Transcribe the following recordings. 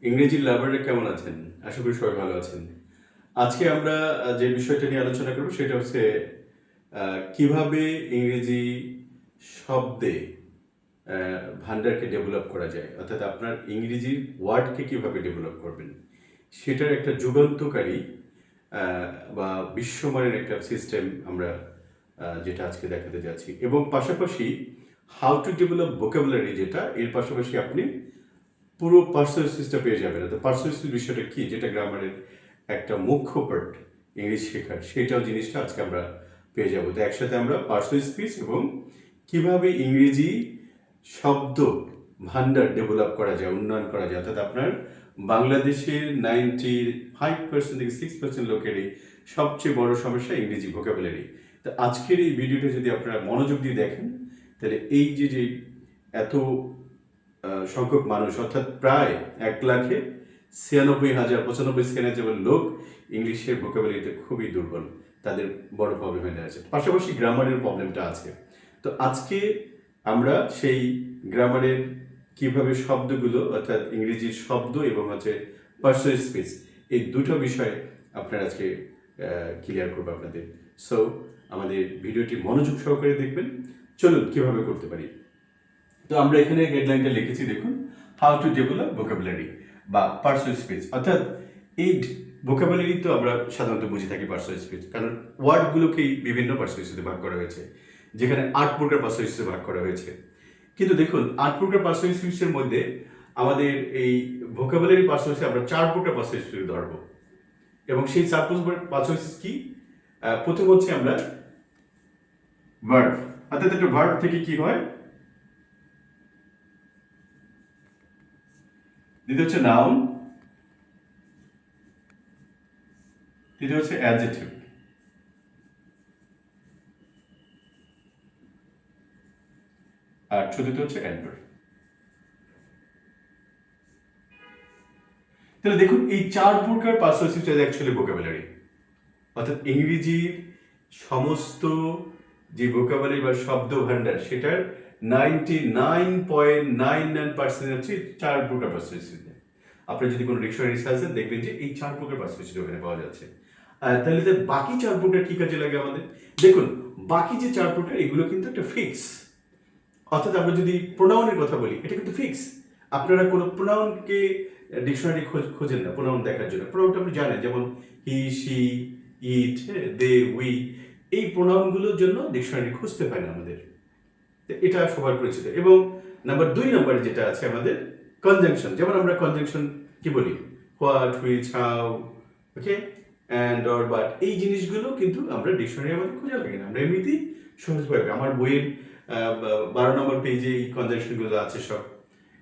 ইংরেজি লাভাররা কেমন আছেন? আশা করি সবাই ভালো আছেন। আজকে আমরা যে বিষয়টা নিয়ে আলোচনা করব সেটা হচ্ছে কিভাবে ইংরেজি শব্দে আ ভান্ডারকে ডেভেলপ করা যায়। অর্থাৎ আপনার ইংরেজির ওয়ার্ডকে কিভাবে ডেভেলপ করবেন। সেটার একটা যুগান্তকারী আ বা বিশ্বমানের একটা সিস্টেম আমরা যেটা আজকে দেখাতে যাচ্ছি এবং পাশাপাশি হাউ টু ডেভেলপ ভোকাবুলারি যেটা এর পাশাপাশি আপনি পুরো পার্সোনালিসিসটা পেয়ে যাবেন। তো পার্সোনালিসিস বিষয়টা কি? যেটা গ্রামারের একটা মুখ্য পার্ট ইংলিশ শেখার, সেটাও জিনিসটা আজকে আমরা পেয়ে যাবো। তো একসাথে আমরা পার্সোনালিসিস এবং কিভাবে ইংরেজি শব্দ ভান্ডার ডেভেলপ করা যায়, উন্নয়ন করা যায়। অর্থাৎ আপনার বাংলাদেশের 95% থেকে 6% লোকেরই সবচেয়ে বড় সমস্যা ইংরেজি ভোকাবুলারি। তো আজকের এই ভিডিওটা যদি আপনারা মনোযোগ দিয়ে দেখেন, তাহলে এই যে এত সংখ্যক মানুষ অর্থাৎ প্রায় 1,96,000 লোক ইংলিশের ভোকাবুলারিতে খুবই দুর্বল, তাদের বড় প্রবলেম হয়ে দাঁড়াচ্ছে। পাশাপাশি গ্রামারের প্রবলেমটা আছে। তো আজকে আমরা সেই গ্রামারের কিভাবে শব্দগুলো অর্থাৎ ইংরেজির শব্দ এবং হচ্ছে পার্সোনাল স্পেস এই দুটো বিষয় আপনারা আজকে ক্লিয়ার করবো আপনাদের। সো আমাদের ভিডিওটি মনোযোগ সহকারে দেখবেন। চলুন কিভাবে করতে পারি। তো আমরা এখানে হেডলাইনটা লিখেছি দেখুন, হাউ টু ডেভেলপ ভোকাবুলারি বা পার্সোনাল স্পিচ। অর্থাৎ এই ভোকাবুলারি তো আমরা সাধারণত বুঝে থাকি পার্সোনাল স্পিচ, কারণ ওয়ার্ডগুলোকেই বিভিন্ন পার্সোনালিটিতে ভাগ করা হয়েছে, যেখানে 8 প্রকার পার্সোনালিটিতে ভাগ করা হয়েছে। কিন্তু দেখুন 8 প্রকার পার্সোনালিটির মধ্যে আমাদের এই ভোকাবুলারি পার্সোনালিটি আমরা 4 প্রকার পার্সোনালিটি ধরবো এবং সেই 4 প্রকার পার্সোনালিটি কি? প্রথম হচ্ছে আমরা ভার্ব, অর্থাৎ একটা ভার্ব থেকে কি হয়, দ্বিতীয় হচ্ছে নাউন, তৃতীয় হচ্ছে অ্যাডজেক্টিভ, আর চতুর্থ হচ্ছে অ্যাডভার্ব। তাহলে দেখুন এই 4 প্রকার পার্সোনালিটিস অ্যাকচুয়ালি ভোকাবুলারি। অর্থাৎ ইংরেজির সমস্ত যে ভোকাবুলারি বা শব্দ ভান্ডার সেটার 99.99% হচ্ছে 4 প্রকার পার্সোনালিটিস। আপনি যদি কোনো ডিকশনারি সার্চ দেন দেখবেন যে এই 4 প্রকার পার্সোনালিটিস ওখানে পাওয়া যাচ্ছে। তাহলে বাকি 4 প্রকার কি কাজে লাগে আমাদের? দেখুন বাকি যে 4 প্রকার এগুলো কিন্তু একটা ফিক্স। অর্থাৎ আমরা যদি প্রোনাউনের কথা বলি, এটা কিন্তু ফিক্স। আপনারা কোনো প্রোনাউনকে ডিকশনারি খোঁজেন না প্রোনাউন দেখার জন্য। প্রোনাউনটা আপনি জানেন, যেমন হি, শি, ইট, দে, উই, এই প্রোনাউনগুলোর জন্য ডিকশনারি খুঁজতে হয় না আমাদের। এটা সবার পরিচিত। এবং নাম্বার 2 নম্বরে যেটা আছে আমাদের কনজাংশন, যেমন আমরা কনজাংশন কি বলি, what, which, how, okay, and, or, but, এই জিনিসগুলো কিন্তু আমরা ডিকশনারি আমাদের খোঁজা লাগে না, আমরা এমনিতেই সহজভাবে আমার বইয়ের 12 নম্বর পেজে এই কনজাংশনগুলো আছে সব,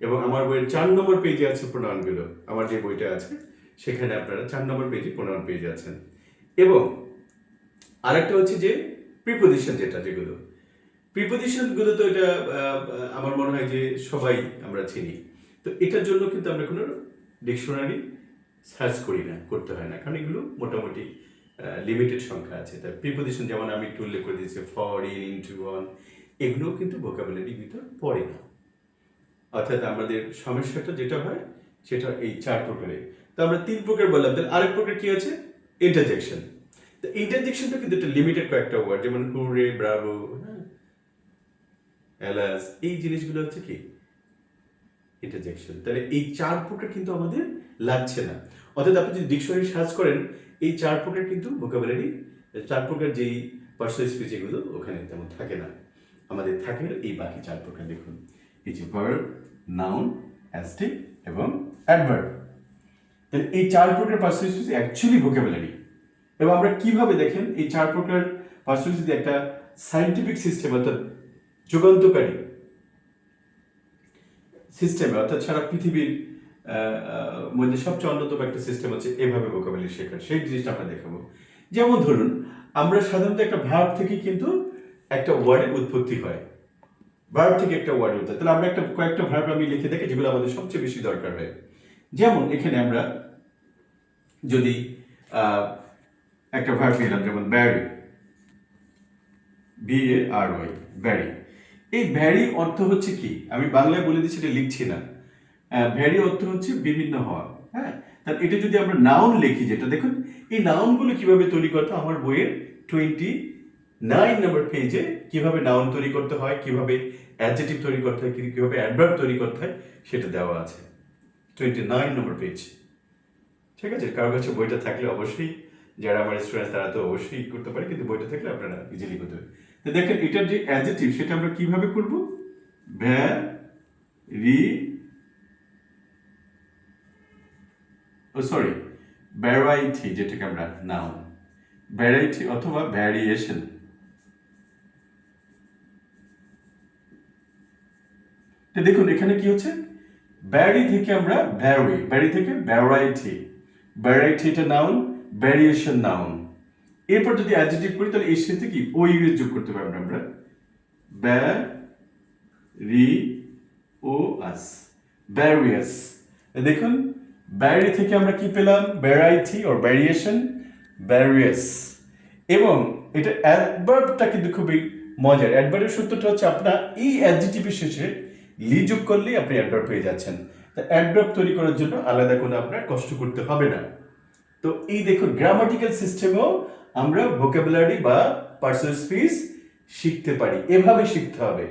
এবং আমার বইয়ের 4 নম্বর পেজে আছে প্রোনাউনগুলো। আমার যে বইটা আছে সেখানে আপনারা 4 নম্বর পেজে প্রোনাউন পেজে আছেন। এবং আরেকটা হচ্ছে যে প্রিপোজিশন, যেগুলো প্রিপোজিশনগুলো তো এটা আমার মনে হয় যে সবাই আমরা চিনি। তো এটার জন্য কিন্তু আমরা কোনো ডিকশনারি সার্চ করি না, করতে হয় না, কারণ এগুলো মোটামুটি লিমিটেড সংখ্যা আছে। তাই প্রিপোজিশন যেমন আমি একটু উল্লেখ করে দিয়েছি, ফর, ইন, ইনটু, অন, এগুলোও কিন্তু ভোকাবুলারির ভিতর পড়ে না। অর্থাৎ আমাদের সমস্যাটা যেটা হয় সেটা এই 4 প্রকারে। তো আমরা 3 প্রকার বললাম, তাহলে আরেক প্রকার কি আছে? ইন্টারজেকশন। তো ইন্টারজেকশনটা কিন্তু একটা লিমিটেড কয়েকটা ওয়ার্ড, যেমন হুরে, ব্রাভো, অ্যালাস, এই জিনিসগুলো হচ্ছে কি ইন্টারজেকশন। তাহলে এই 4 প্রকার কিন্তু আমাদের লাগছে না। অর্থাৎ আপনি যদি ডিকশনারি সার্চ করেন এই 4 প্রকার কিন্তু ভোকাবুলারি, 4 প্রকার যেই পার্সোনাল স্পিচ এগুলো ওখানে তেমন থাকে না। আমাদের থাকে এই বাকি 4 প্রকার। দেখুন এই যে ভার্ব, নাউন, অ্যাডজেক্টিভ এবং অ্যাডভার্ব। তাহলে এই 4 প্রকার পার্সোনাল স্পিচ অ্যাকচুয়ালি ভোকাবুলারি। এবং আমরা কিভাবে দেখেন এই 4 প্রকার পার্সোনাল স্পিচ একটা সায়েন্টিফিক সিস্টেম, অর্থাৎ যুগান্তকারী সিস্টেমে, অর্থাৎ সারা পৃথিবীর মধ্যে সবচেয়ে অন্যতম একটা সিস্টেম হচ্ছে এভাবে ভোকাবুলারি শেখার, সেই জিনিসটা আমরা দেখাবো। যেমন ধরুন আমরা সাধারণত একটা ভার্ব থেকে কিন্তু একটা ওয়ার্ডের উৎপত্তি হয়, ভার্ব থেকে একটা ওয়ার্ড উঠতে। তাহলে আমরা কয়েকটা ভার্ব আমি লিখে দেখি যেগুলো আমাদের সবচেয়ে বেশি দরকার হয়। যেমন এখানে আমরা যদি একটা ভার্ব নিলাম, যেমন ব্যারি, BARY, ব্যারি। এই ব্যারি অর্থ হচ্ছে কি, আমি বাংলায় বলে দিচ্ছি, এটা লিখছি না। ভ্যারি অর্থ হচ্ছে বিভিন্ন হওয়া, হ্যাঁ। তাহলে এটা যদি আমরা নাউন লিখি, যেটা দেখুন এই নাউনগুলো কিভাবে তৈরি করতে আমার বইয়ের 29 নম্বর পেজে কিভাবে নাউন তৈরি করতে হয়, কিভাবে অ্যাডজেক্টিভ তৈরি করতে হয়, কিভাবে অ্যাডভার্ব তৈরি করতে হয় সেটা দেওয়া আছে 29 নম্বর পেজ। ঠিক আছে, কারোর কাছে বইটা থাকলে অবশ্যই, যারা আমার স্টুডেন্ট তারা তো অবশ্যই করতে পারে, কিন্তু বইটা থাকলে আপনারা ইজিলি করতে পারেন। তো দেখেন এটার যে অ্যাডজেক্টিভ সেটা আমরা কিভাবে করব, ভ্যারাইটি, যেটাকে আমরা নাউন, ভ্যারাইটি অথবা ভ্যারিয়েশন। তো দেখুন এখানে কি হচ্ছে, ভ্যারি থেকে আমরা ভ্যারি থেকে ভ্যারাইটি এটা নাউন, ভ্যারিয়েশন নাউন। এরপর যদি অ্যাডজেক্টিভ করি তাহলে এর সাথে কি ও ইউএস যোগ করতে পারবো আমরা, ভ্যারিয়াস। দেখুন ভ্যারি থেকে আমরা কি পেলাম, ভ্যারাইটি অর ভ্যারিয়েশন, ভ্যারিয়াস। এবং এটা অ্যাডভার্বটা কিন্তু খুবই মজার। অ্যাডভার্বের সূত্রটা হচ্ছে আপনার এই অ্যাডজেক্টিভের শেষে লি যোগ করলেই আপনি অ্যাডভার্ব পেয়ে যাচ্ছেন। তো অ্যাডভার্ব তৈরি করার জন্য আলাদা কোনো আপনার কষ্ট করতে হবে না। তো এই দেখুন গ্রামাটিক্যাল সিস্টেমেও আমরা ভোকাবুলারি বা পার্সোনাল স্পিচ শিখতে পারি, এভাবে শিখতে হবে।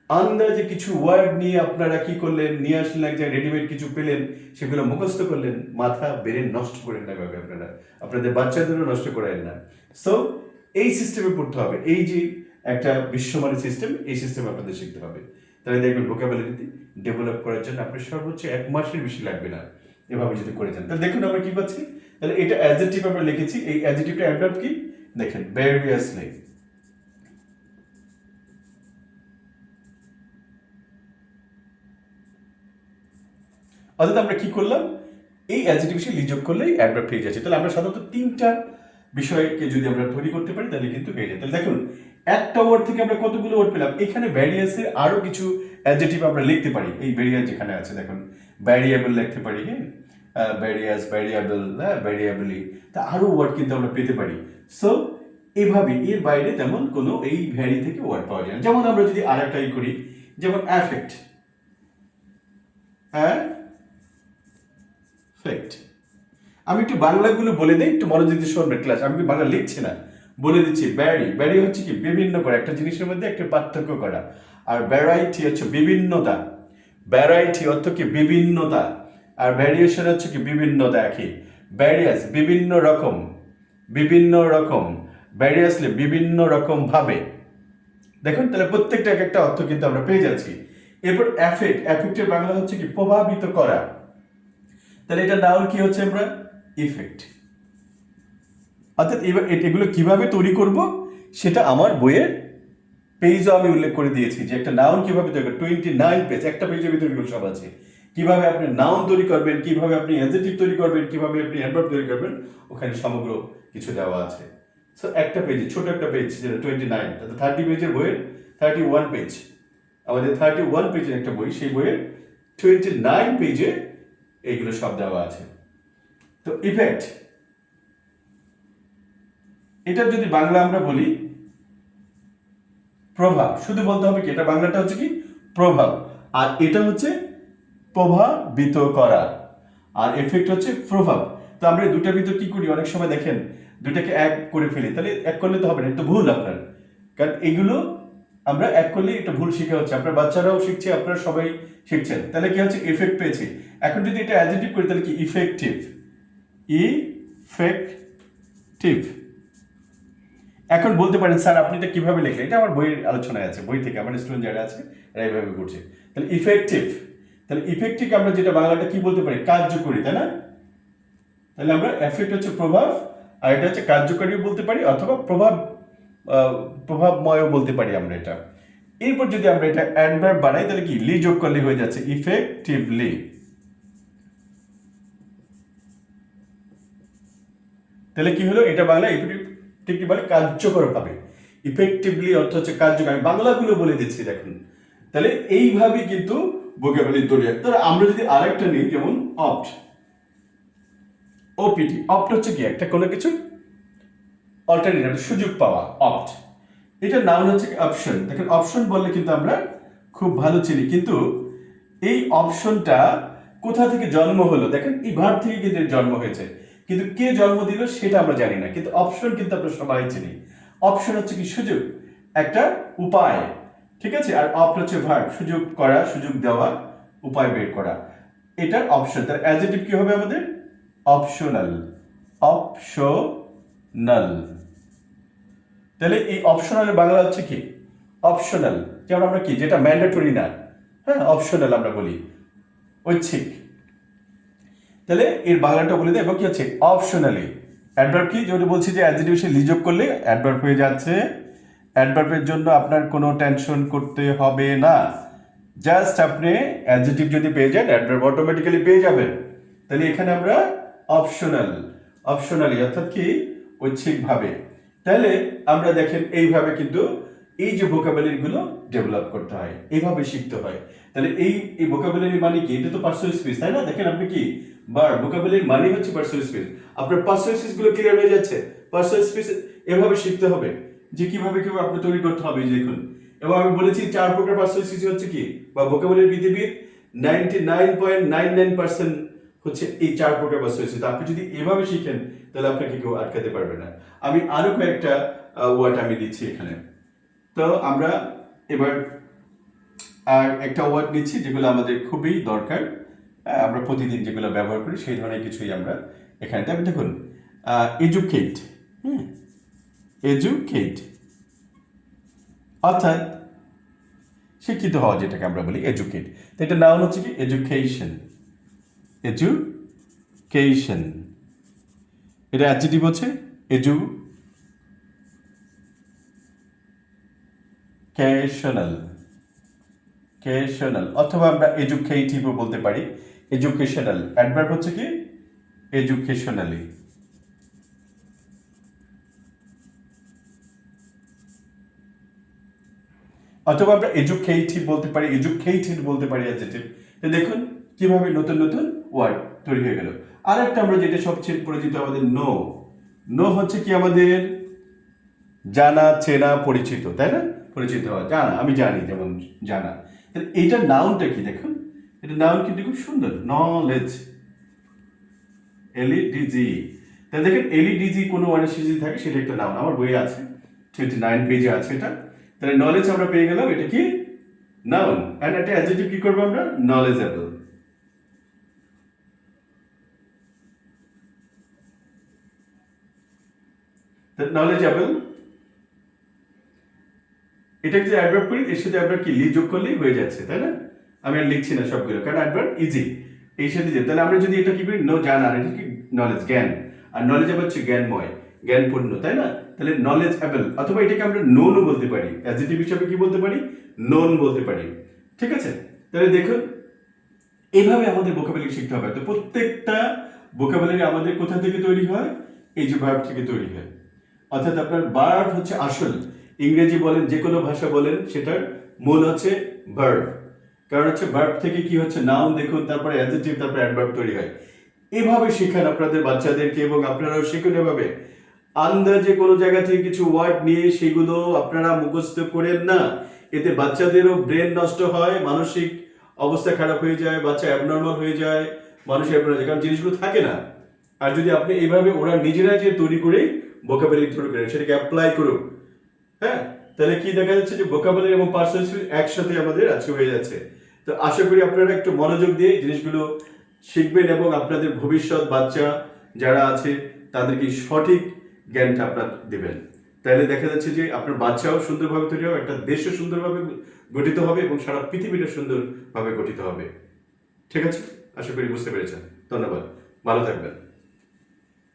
আন্দাজে কিছু ওয়ার্ড নিয়ে আপনারা কি করলেন, নিয়ে আসলেন এক জায়গায় রেডিমেড কিছু পেলেন, সেগুলো মুখস্থ করলেন, মাথা ব্রেন নষ্ট করেন না ভাবে আপনারা, আপনাদের বাচ্চাদেরও নষ্ট করেন না। সো এই সিস্টেমে পড়তে হবে, এই যে একটা বিশ্বমানের সিস্টেম, এই সিস্টেম আপনাদের শিখতে হবে। তাহলে দেখবেন ভোকাবুলারিতে ডেভেলপ করার জন্য আপনার সর্বোচ্চ 1 মাসের বেশি লাগবে না, এভাবে যদি করে যান। তাহলে দেখুন আমরা কি পাচ্ছি, তাহলে এটা অ্যাডজেক্টিভ আমরা লিখেছি, এই অ্যাডজেক্টিভটা অ্যাডভার্ব কি দেখেন, ভ্যারিয়াসলি। অর্থাৎ আমরা কি করলাম, এই অ্যাডজেক্টিভ সে যোগ করলেই অ্যাডভার্ব পেয়ে যাচ্ছে। তাহলে আমরা সাধারণত 3টা বিষয়কে যদি আমরা তৈরি করতে পারি তাহলে কিন্তু হয়ে যায়। তাহলে দেখুন একটা ওয়ার্ড থেকে আমরা কতগুলো ওয়ার্ড পেলাম, এখানে ভ্যারিয়াসের আরো কিছু অ্যাডজেক্টিভ আমরা লিখতে পারি। এই ভ্যারিয়াস যেখানে আছে দেখুন, ভ্যারিয়েবল লিখতে পারি, হ্যাঁ, ভ্যারিয়াস, ভ্যারিয়েবল, হ্যাঁ, ভ্যারিয়েবলি, তা আরো ওয়ার্ড কিন্তু আমরা পেতে পারি। সো এভাবে এর বাইরে তেমন কোনো এই ভ্যারি থেকে ওয়ার্ড পাওয়া যায় না। যেমন আমরা যদি আর একটাই করি, যেমন অ্যাফেক্ট, ফেক্ট। আমি একটু বাংলাগুলো বলে দিই, একটু মনোযোগ দিয়ে শুনবেন ক্লাস। আমি বাংলা লিখছি না, বলে দিচ্ছি। ব্যারি হচ্ছে কি বিভিন্ন করা, একটা জিনিসের মধ্যে একটা পার্থক্য করা। আর ভ্যারাইটি হচ্ছে বিভিন্নতা, ভ্যারাইটি অর্থ কি বিভিন্নতা। আর ভ্যারিয়েশন হচ্ছে কি বিভিন্নতা একই। ভ্যারিয়াস বিভিন্ন রকম, বিভিন্ন রকম, ভ্যারিয়াসলি বিভিন্ন রকম ভাবে। দেখুন তাহলে প্রত্যেকটা এক একটা অর্থ কিন্তু আমরা পেয়ে যাচ্ছি। এরপর অ্যাফেক্টের বাংলা হচ্ছে কি প্রভাবিত করা। তাহলে এটা নাউন কি হচ্ছে আমরা, ইফেক্ট। অর্থাৎ এবার এগুলো কিভাবে তৈরি করব সেটা আমার বইয়ের পেজও আমি উল্লেখ করে দিয়েছি, যে একটা নাউন কিভাবে তৈরি করবেন। 29 পেজ, একটা পেজের ভিতরে এগুলো সব আছে। কিভাবে আপনি নাউন তৈরি করবেন, কিভাবে আপনি অ্যাডজেক্টিভ তৈরি করবেন, কিভাবে আপনি অ্যাডভার্ব তৈরি করবেন, ওখানে সমগ্র কিছু দেওয়া আছে। সো একটা পেজে, ছোট একটা পেজ যেটা 29, 30 পেজের বইয়ের 31 পেজ, আমাদের 31 পেজের একটা বই, সেই বইয়ের 29 পেজে এইগুলো সব দেওয়া আছে। তো ইফেক্ট, এটা যদি বাংলা আমরা বলি প্রভাব, শুধু বলতে হবে কি এটা বাংলাটা হচ্ছে কি প্রভাব, আর এটা হচ্ছে প্রভাবিত করা, আর এফেক্ট হচ্ছে প্রভাব। তো আমরা দুটার ভিতর কি করি, অনেক সময় দেখেন দুটাকে এক করে ফেলি। তাহলে এক করলে তো হবে না, এটা ভুল আপনার, কারণ এগুলো আমরা এক করলে এটা ভুল শিখা হচ্ছে, আপনার বাচ্চারাও শিখছে, আপনারা সবাই শিখছেন। তাহলে কি হচ্ছে, এফেক্ট পেয়েছি। এখন যদি এটা অ্যাডজেক্টিভ করি তাহলে কি ইফেক্টিভ, ইফেক্টিভ। এখন বলতে পারেন স্যার আপনি এটা কিভাবে লিখলেন, এটা আমার বইয়ের আলোচনায় আছে, বই থেকে আমার স্টুডেন্ট যারা আছে এরা এইভাবে করছে। তাহলে ইফেক্টিভ, তাহলে ইফেক্টিভ আমরা যেটা বাংলাটা কি বলতে পারি, কার্যকরী, তাই না? তাহলে আমরা এফেক্ট হচ্ছে প্রভাব, আর এটা হচ্ছে কার্যকরীও বলতে পারি, অথবা প্রভাবময়ও বলতে পারি আমরা এটা। এরপর যদি আমরা এটা অ্যাডভার্ব বানাই তাহলে কি লি যোগ করলে হয়ে যাচ্ছে ইফেক্টিভলি। তাহলে কি হলো, এটা বাংলা ইফেক্টিভ বলে কার্যকর ভাবে। ইফেক্টিভলি অর্থ হচ্ছে কার্যকর, আমি বাংলাগুলো বলে দিচ্ছি দেখুন। তাহলে এইভাবে কিন্তু ভোকাবুলারি তৈরি হয়। তাহলে আমরা যদি আরেকটা নিই, যেমন অপ্ট, ওপিটি। অপ্ট হচ্ছে কি একটা কোনো কিছু অল্টারনেটিভ, সুযোগ পাওয়া, অপ্ট। এটা নাউন হচ্ছে অপশন। দেখেন অপশন বললে কিন্তু আমরা খুব ভালো চিনি, কিন্তু এই অপশনটা কোথা থেকে জন্ম হলো, দেখেন এই ভার্ব থেকে কিন্তু এর জন্ম হয়েছে, কিন্তু কে জন্ম দিল সেটা আমরা জানি না, কিন্তু অপশন কিন্তু আমরা সবাই চিনি। অপশন হচ্ছে কি সুযোগ, একটা উপায়, ঠিক আছে, আর অপ হচ্ছে ভার্ব, সুযোগ করা, সুযোগ দেওয়া, উপায় বের করা, এটার অপশন। তার অ্যাডজেক্টিভ কি হবে আমাদের? অপশনাল। অপশনাল। তাহলে এই অপশনালের বাংলা হচ্ছে কি? অপশনাল। যেমন আমরা কি, যেটা ম্যান্ডেটরি না, হ্যাঁ, অপশনাল আমরা বলি, ঐচ্ছিক। তাহলে এর বাংলাটা বলে দেয়, এবং কি হচ্ছে অপশনালি। অ্যাডভার্ব কি, যেটা বলছি যে অ্যাডজেক্টিভ এসে লিযোগ করলে অ্যাডভার্ব হয়ে যাচ্ছে। অ্যাডভার্বের জন্য আপনার কোনো টেনশন করতে হবে না, জাস্ট আপনি অ্যাডজেক্টিভ যদি পেয়ে যান অ্যাডভার্ব অটোমেটিক্যালি পেয়ে যাবেন। তাহলে এখানে আমরা অপশনাল, অপশনালি অর্থাৎ কি ঐচ্ছিকভাবে। তাহলে আমরা দেখেন এইভাবে কিন্তু এই যে ভোকাবুলারিগুলো ডেভেলপ করতে হয়, এইভাবে শিখতে হয়। তাহলে এই ভোকাবুলারি মানে কি? এটা তো পার্সোনাল স্পেস, তাই না? দেখেন আপনি কি বার ভোকাবুলারি মানে হচ্ছে পার্সোনাল স্পেস। আপনার পার্সোনাল স্পেস গুলো ক্লিয়ার হয়ে যাচ্ছে। পার্সোনাল স্পেস এভাবে শিখতে হবে যে কিভাবে কিভাবে আপনি তৈরি করতে হবে। দেখুন, এবং আমি বলেছি 4 প্রকার পার্সোনাল স্পেস হচ্ছে কি, বা ভোকাবুলারি পৃথিবীর 99.99% হচ্ছে এই 4 প্রকার পার্সোনাল স্পেস। আপনি যদি এভাবে শিখেন তাহলে আপনাকে কেউ আটকাতে পারবে না। আমি আরো কয়েকটা ওয়ার্ড আমি দিচ্ছি এখানে। তো আমরা এবার আর একটা ওয়ার্ড নিচ্ছি যেগুলো আমাদের খুবই দরকার, আমরা প্রতিদিন যেগুলো ব্যবহার করি সেই ধরনের কিছুই আমরা এখানে দেখুন। এডুকেট, এডুকেট অর্থাৎ শিক্ষিত হওয়া, যেটাকে আমরা বলি এডুকেট। তো এটা নাউন হচ্ছে কি এডুকেশন, এডুকেশন। এটা অ্যাডজেক্টিভ হচ্ছে এডুকেশনাল, এডুকেশনাল, অথবা আমরা এডুকেটিভও বলতে পারি। এডুকেশনাল অ্যাডভার্ব হচ্ছে কি এডুকেশনালি। অথবা আমরা এডুকেটিভ বলতে পারি, এডুকেটেড বলতে পারি অ্যাডজেক্টিভ। তো দেখুন কিভাবে নতুন নতুন ওয়ার্ড তৈরি হয়ে গেল। আরেকটা আমরা যেটা সবচেয়ে পরিচিত আমাদের নো। নো হচ্ছে কি আমাদের জানা, চেনা, পরিচিত, তাই না? পরিচিত হওয়া, জানা, আমি জানি, যেমন জানা। তাহলে এইটার নাউনটা কি দেখুন, এটা নাউন কিন্তু খুব সুন্দর, নলেজ, এলইডিজি। তাহলে দেখেন এলইডিজি কোনো ওয়ার্ডের শেষে থাকে সেটা একটা নাউন, আমার বইয়ে আছে 29 পেজে আছে এটা। তাহলে নলেজ আমরা পেয়ে গেলাম, এটা কি নাউন। এন্ড একটা অ্যাডজেক্টিভ কি করব আমরা? নলেজেবল। নলেজেবল এটা যদি অ্যাডভার্ব করি এর সাথে আমরা কি লি যোগ করলেই হয়ে যাচ্ছে, তাই না? আমি আর লিখছি না সবগুলো, কারণ অ্যাডভার্ব ইজি এই সাথে যে। তাহলে আমরা যদি এটা কি করি, নো জানা, এটা কি নলেজ, জ্ঞান, আর নলেজেবল হচ্ছে জ্ঞানময়, জ্ঞানপূর্ণ, তাই না? তাহলে নলেজেবল, অথবা এটাকে আমরা নোনও বলতে পারি, অ্যাডজেক্টিভ হিসাবে কি বলতে পারি? নোন বলতে পারি, ঠিক আছে? তাহলে দেখুন এইভাবে আমাদের ভোকাবুলারি শিখতে হবে। তো প্রত্যেকটা ভোকাবুলারি আমাদের কোথা থেকে তৈরি হয়? এই যে ভার্ব থেকে তৈরি হয়। অর্থাৎ আপনার ভার্ব হচ্ছে আসল, ইংরেজি বলেন যে কোনো ভাষা বলেন সেটার মূল হচ্ছে ভার্ব। কারণ হচ্ছে ভার্ব থেকে কি হচ্ছে নাউন, দেখুন, তারপরে অ্যাডজেক্টিভ, তারপরে অ্যাডভার্ব তৈরি হয়। এভাবে শেখান আপনাদের বাচ্চাদেরকে, এবং আপনারাও শিখুন এভাবে। আন্দাজে কোনো জায়গা থেকে কিছু ওয়ার্ড নিয়ে সেগুলো আপনারা মুখস্থ করেন না, এতে বাচ্চাদেরও ব্রেন নষ্ট হয়, মানসিক অবস্থা খারাপ হয়ে যায়, বাচ্চা অ্যাবনর্মাল হয়ে যায়, মানুষ অ্যাবনর্মাল হয়ে যায়, কারণ জিনিসগুলো থাকে না। আর যদি আপনি এইভাবে ওরা নিজেরা যে তৈরি করে ভোকাবুলারি তৈরি করে সেটাকে অ্যাপ্লাই করুন, হ্যাঁ, তাহলে কি দেখা যাচ্ছে যে ভোকাবুলারি এবং পার্সোনাল স্কিল একসাথে আমাদের আজকে হয়ে যাচ্ছে। তো আশা করি আপনারা একটু মনোযোগ দিয়ে জিনিসগুলো শিখবেন, এবং আপনাদের ভবিষ্যৎ বাচ্চা যারা আছে তাদেরকে সঠিক জ্ঞানটা আপনারা দেবেন। তাহলে দেখা যাচ্ছে যে আপনার বাচ্চাও সুন্দরভাবে তৈরি হবে, একটা দেশও সুন্দরভাবে গঠিত হবে, এবং সারা পৃথিবীটা সুন্দরভাবে গঠিত হবে। ঠিক আছে, আশা করি বুঝতে পেরেছেন। ধন্যবাদ, ভালো থাকবেন।